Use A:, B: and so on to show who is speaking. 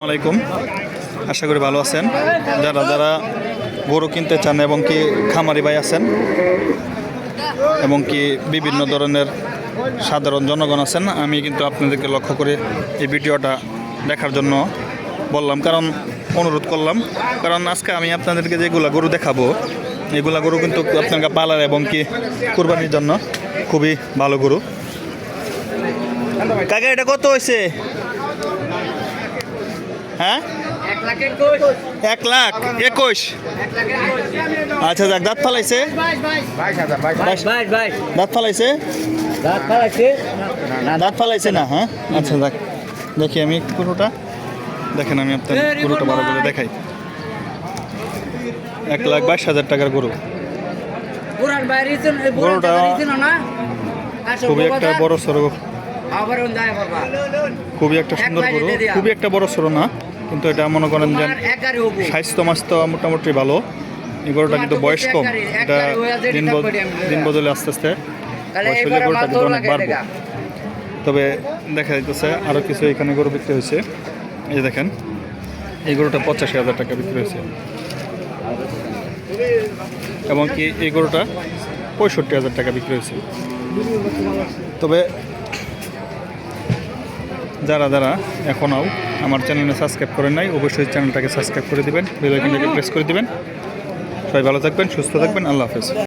A: আসসালামাইকুম, আশা করি ভালো আছেন। যারা যারা গরু কিনতে চান এবং কি খামারি ভাই আছেন এবং কি বিভিন্ন ধরনের সাধারণ জনগণ আছেন, আমি কিন্তু আপনাদেরকে লক্ষ্য করে এই ভিডিওটা দেখার জন্য বললাম, কারণ অনুরোধ করলাম, কারণ আজকে আমি আপনাদেরকে যেগুলো গরু দেখাবো এগুলা গরু কিন্তু আপনাকে পালার এবং কি কুরবানির জন্য খুবই ভালো গরু। কাকা এটা কত হয়েছে? হ্যাঁ, 1,21,000। আচ্ছা যাক, দাঁত ফালাইছে? দাঁত ফালাইছে? দাঁত ফালাইছে না? হ্যাঁ, আচ্ছা যাক, দেখি আমি পুরোটা দেখেন, আমি আপনার পুরোটা ভালো করে দেখাই। 1,22,000 টাকার গরু। গরুটা খুবই একটা বড় সড়ো, খুবই একটা সুন্দর গরু, খুবই একটা বড় সড়ো না, কিন্তু এটা মনে করেন যে স্বাস্থ্য মাস্ত মোটামুটি ভালো। এই গরুটা কিন্তু বয়স কম, এটা দিন বদলে আস্তে আস্তে বয়স হলে গরুটা কিন্তু অনেক বাড়বে। তবে দেখা যাইতেছে আরও কিছু এখানে গরু বিক্রি হয়েছে। এই যে দেখেন, এই গরুটা 85,000 টাকা বিক্রি হয়েছে এবং কি এই গরুটা 65,000 টাকা বিক্রি হয়েছে। তবে যারা যারা এখনও আমার চ্যানেলে সাবস্ক্রাইব করেন নাই, অবশ্যই চ্যানেলটাকে সাবস্ক্রাইব করে দিবেন, বেল আইকনটাকে প্রেস করে দিবেন। সবাই ভালো থাকবেন, সুস্থ থাকবেন, আল্লাহ হাফেজ।